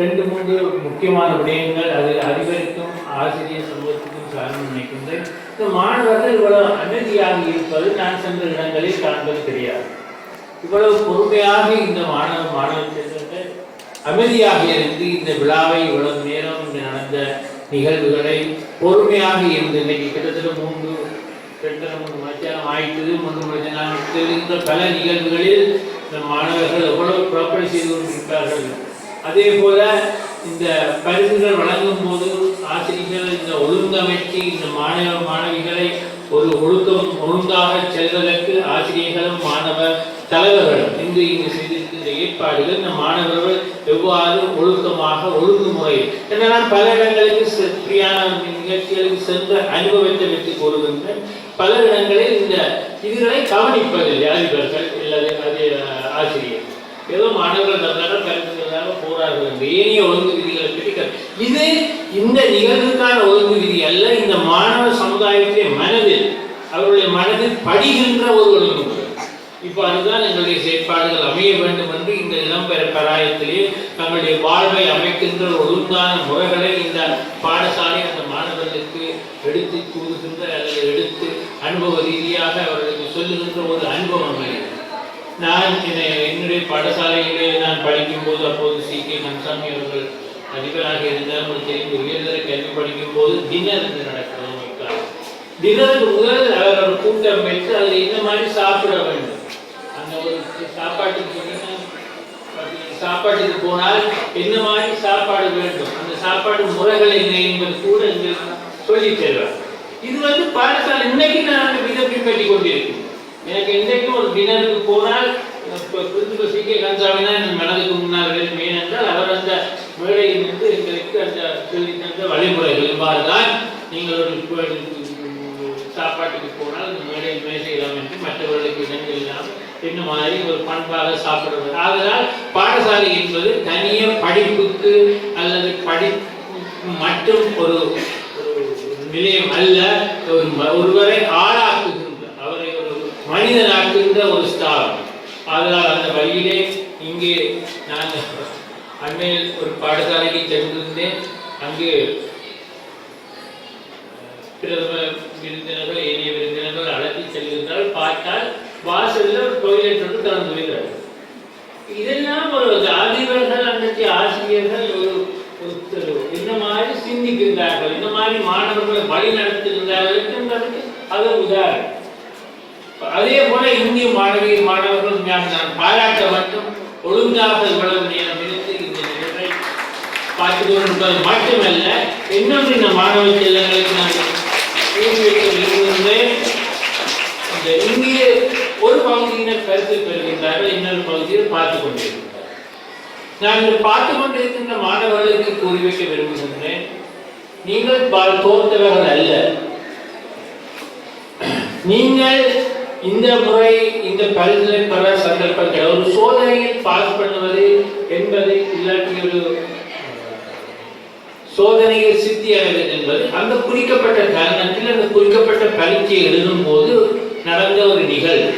ரெண்டு மூன்று முக்கியமான விடயங்கள் அது அதிபருக்கும் ஆசிரியர் சமூகத்துக்கும் சார்ந்து நினைக்கின்றேன். இந்த மாணவர்கள் இவ்வளவு அமைதியாக இருப்பது நான் சென்ற இடங்களில் காண்பது கிடையாது. இவ்வளவு பொறுமையாக இந்த மாணவர்கள் அமைதியாக இருந்து இந்த விழாவை இவ்வளவு நேரம் இங்கு நடந்த நிகழ்வுகளை பொறுமையாக இருந்து இன்னைக்கு கிட்டத்தட்ட 2-3 மத்தியானம் ஆயிட்டது. 3 மணி இருந்த பல நிகழ்வுகளில் இந்த மாணவர்கள் எவ்வளவு புறப்படி செய்து கொண்டிருக்கிறார்கள். அதே போல இந்த பரிசுகள் வழங்கும் போது ஆசிரியர்கள் இந்த ஒழுங்கமைத்து இந்த மாணவிகளை ஒரு ஒழுங்காக செல்வதற்கு ஆசிரியர்களும் மாணவர் தலைவர்களும் இங்கு செய்திருக்கின்ற ஏற்பாடுகள் இந்த மாணவர்கள் எவ்வாறு ஒழுக்கமாக ஒழுங்குமுறை நான் பல இடங்களுக்கு பிரியான நிகழ்ச்சிகளுக்கு சென்ற அனுபவத்தை வைத்து கூறுகின்றேன். பல இடங்களில் இந்த இதுகளை கவனிப்பதில்லை அதிபர்கள் அல்லது அது ஆசிரியர் ஏதோ மாணவர்கள் தந்தாலும் கருத்துக்கிறதாக போறார்கள் என்று ஏனைய ஒழுங்கு விதிகளை பிடிக்க இது இந்த நிகழ்வுக்கான ஒழுங்கு விதி அல்ல. இந்த மாணவ சமுதாயத்திலே மனதில் அவருடைய மனதில் படிகின்ற ஒரு ஒழுங்குமுறை. இப்போ அதுதான் எங்களுடைய செயற்பாடுகள் அமைய வேண்டும் என்று இந்த இளம்பெற பராயத்திலே தங்களுடைய வாழ்வை அமைக்கின்ற ஒழுங்கான முறைகளை இந்த பாடசாலை அந்த மாணவர்களுக்கு எடுத்து கூறுகின்ற அல்லது எடுத்து அனுபவ ரீதியாக அவர்களுக்கு சொல்லுகின்ற ஒரு அனுபவம். நான் என்னுடைய பாடசாலையிலே நான் படிக்கும் போது அப்போது C.K. கந்தசாமி அவர்கள் அதிபராக இருந்தார். உங்களுக்கு தெரிந்து உயர்தர கல்வி படிக்கும் போது டின்னர் என்று நடக்கிறது. டின்னருக்கு முதல் அவர் ஒரு கூட்டம் வைத்து அதில் இந்த மாதிரி சாப்பிட வேண்டும். அந்த ஒரு சாப்பாட்டுக்கு போனால் என்ன மாதிரி சாப்பாடு வேண்டும், அந்த சாப்பாடு முறைகள் என்ன என்பது கூட சொல்லி தருவார். இது பாடசாலை இன்னைக்கு நான் இதை பின்பற்றி கொண்டிருக்கேன். எனக்கு இன்றைக்கும் ஒரு டின்னருக்கு போனால் C.K. கந்தசாமி தான் என் மனதுக்கு முன்னால் ஏனென்றால் அவர் அந்த மேடையில் இருந்து எங்களுக்கு அந்த சொல்லி தந்த வழிமுறைகள் இவ்வாறுதான் நீங்கள் ஒரு சாப்பாட்டுக்கு போனால் இந்த மேடையில் மேசையிலாம் என்று மற்றவர்களுக்கு இடங்கள் இல்லாமல் என்ன மாதிரி ஒரு பண்பாக சாப்பிடுவது. ஆதலால் பாடசாலை என்பது தனிய படிப்புக்கு அல்லது மட்டும் ஒரு நிலையம் அல்ல, ஒருவரை ஆளாக்குகின்ற அவரை ஒரு மனிதனாக்குகின்ற ஒரு ஸ்தாபனம். ஆதலால் அந்த வழியிலே இங்கே நான் அண்மையில் ஒரு பாடசாலைக்கு சென்றிருந்தேன். அங்கு பிரதம விருந்தினர்கள் ஏனைய விருந்தினர்கள் அழைத்து செல்கின்றால் பார்த்தால் வாசலில் ஒரு டொய்லெட் ஒன்று திறந்து வைக்கிறார். இதெல்லாம் ஒரு அதிபர்கள் அன்றைக்கு ஆசிரியர்கள் ஒரு இந்த மாதிரி சிந்திக்கின்றார்கள், இந்த மாதிரி மாணவர்களை வழி நடத்துகின்றார்கள் என்பதற்கு அது உதாரணம். அதே போல இந்திய மாணவர்கள் நான் பாராட்ட மட்டும் ஒழுங்காக இவ்வளவு நேரம் இருந்து இந்த நிகழ்வை பார்த்து கொண்டிருப்பது மட்டுமல்ல, இன்னும் இந்த மாணவ செல்லங்களுக்கு நான் விரும்புகின்றேன். இந்த இந்திய ஒரு பகுதியினர் கருத்து பெறுகின்றார்கள், இன்னொரு பகுதியில் பார்த்துக் கொண்டிருக்கின்றார்கள். நான் பார்த்துக் கொண்டிருக்கின்ற மாணவர்களுக்கு கூறி வைக்க விரும்புகின்றேன், நீங்கள் தோற்றவர்கள் அல்ல. நீங்கள் இந்த முறை இந்த பரிசை பெற சந்தர்ப்பங்கள் ஒரு சோதனையில் பாஸ் பண்ணுவது என்பது இல்லாட்டி ஒரு சோதனையில் சித்தி அடைவது என்பது அந்த குறிக்கப்பட்ட காரணத்தில் அந்த குறிக்கப்பட்ட பரீட்சை எழுதும் போது நடந்த ஒரு நிகழ்வு.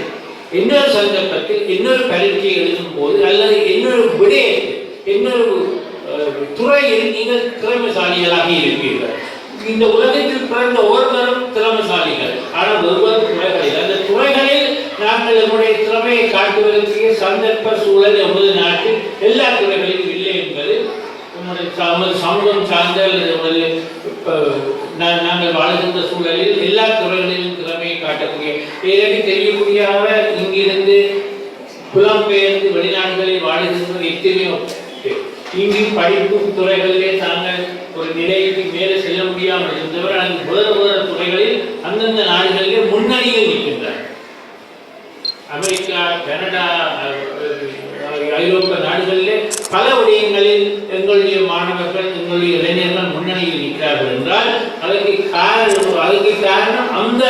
இன்னொரு சந்தர்ப்பத்தில் இன்னொரு பரீட்சை எழுதும் போது அல்லது இன்னொரு விடயத்தில் இன்னொரு துறையில் நீங்கள் திறமைசாலிகளாக இருப்பீர்கள். இந்த உலகத்தில் பிறந்த ஒருவரும் திறமைசாலிகள், ஆனால் ஒருவரும் துறைகளில் அந்த துறைகளில் நாங்கள் நம்முடைய திறமையை காட்டுவதற்கு சந்தர்ப்ப சூழல் எமது நாட்டில் எல்லா துறைகளிலும் இல்லை என்பது சமூகம் சார்ந்த நாங்கள் வாழ்கின்ற சூழலில் எல்லா துறைகளிலும் திறமையை காட்டக்கூடிய ஏற்கனவே தெரியக்கூடியதாக இங்கிருந்து புலம்பெயர்ந்து வெளிநாடுகளில் வாழ்கின்ற எத்தனையோ இங்கு படிப்பு துறைகளிலே தாங்கள் ஒரு நிலைக்கு மேலே செல்ல முடியாமல் இருந்தவர் அந்த வேறு துறைகளில் அந்தந்த நாடுகளிலே முன்னணியில் நிற்கின்றார். அமெரிக்கா, கனடா, ஐரோப்பிய நாடுகளிலே பல விடயங்களில் எங்களுடைய மாணவர்கள் எங்களுடைய இளைஞர்கள் முன்னணியில் நிற்கிறார்கள் என்றால் அதற்கு காரணம் அந்த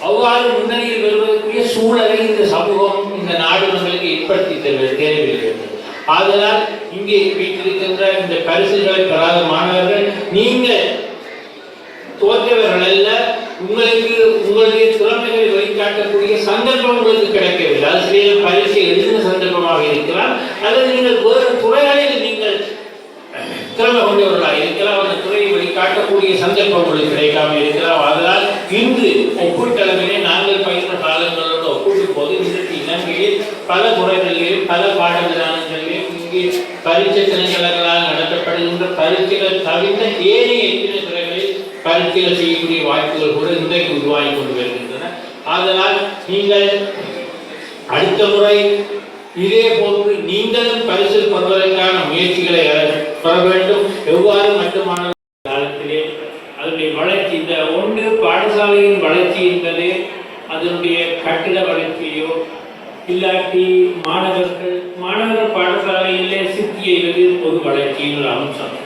அவ்வாறு முன்னணியில் வருவதற்குரிய சூழலை இந்த சமூகம் இந்த நாடு நம்மளுக்கு ஏற்படுத்தி தேவையில்லை. ஆதலால் இங்கே வீட்டிருக்கின்ற இந்த பரிசுகளை பெறாத மாணவர்கள் நீங்கள் தோற்றவர்கள் அல்ல. உங்களுக்கு உங்களுடைய திறமைகளை வெளிக்காட்டக்கூடிய சந்தர்ப்பம் உங்களுக்கு கிடைக்கவில்லை. ஆசிரியர் பரிசை எழுதின சந்தர்ப்பமாக இருக்கலாம் அல்லது நீங்கள் வேறு துறைகளில் நீங்கள் திறமை கொண்டவர்களாக இருக்கலாம், அந்த துறையை வெளிக்காட்டக்கூடிய சந்தர்ப்பங்கள் கிடைக்காமல் இருக்கலாம். அதனால் இன்று ஒப்பீட்டளவிலே நாங்கள் பயின்ற காலங்களோடு ஒப்பிடும் போது இன்றைக்கு இலங்கையில் பல துறைகளிலும் பல பாடவிதானங்களிலும் இங்கே பரீட்சை திணைக்களங்களால் நடத்தப்படுகின்ற பரீட்சைகள் தவிர்த்த ஏனைய எத்தனை துறைகளில் பரீட்சைகள் செய்யக்கூடிய வாய்ப்புகள் கூட இன்றைக்கு உருவாகி கொண்டு வருகின்றன. ஆதலால் நீங்கள் அடுத்த முறை இதே போன்று நீங்களும் பரிசில் பெறுவதற்கான முயற்சிகளை பெற வேண்டும். எவ்வாறு மட்டுமான காலத்திலே அதனுடைய வளர்ச்சி, இந்த ஒன்று பாடசாலையின் வளர்ச்சி என்பது அதனுடைய கட்டிட வளர்ச்சியோ இல்லாட்டி மாணவர்கள் பாடசாலையிலே சித்தியது ஒரு வளர்ச்சியின் ஒரு அம்சம்.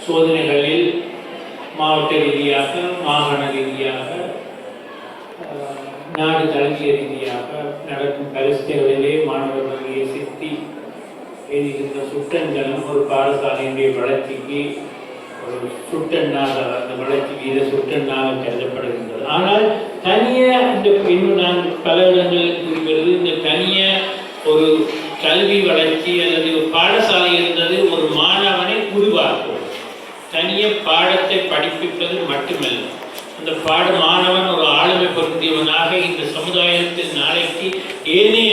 சோதனைகளில் மாவட்ட ரீதியாக, மாகாண ரீதியாக, நாடு தழுவிய ரீதியாக நடக்கும் பரிசுகளிலே மாணவர்களுடைய சித்தி எழுதுகின்ற சுட்டங்களும் ஒரு பாடசாலையினுடைய வளர்ச்சிக்கு ஒரு சுட்டெண்ணாக, அந்த வளர்ச்சி வீத சுட்டெண்ணாக கருதப்படுகின்றது. ஆனால் தனியாக இன்னும் நான் பல இடங்களில் கூறுகிறது, இந்த தனியாக ஒரு கல்வி வளர்ச்சி அல்லது ஒரு பாடசாலை இருந்தது ஒரு மாணவனை உருவாக்கும். தனிய பாடத்தை படிப்பிப்பது மட்டுமல்ல, அந்த மாணவன் ஒரு ஆளுமை பொருந்தியவனாக இந்த சமுதாயத்தின் நாளைக்கு ஏனைய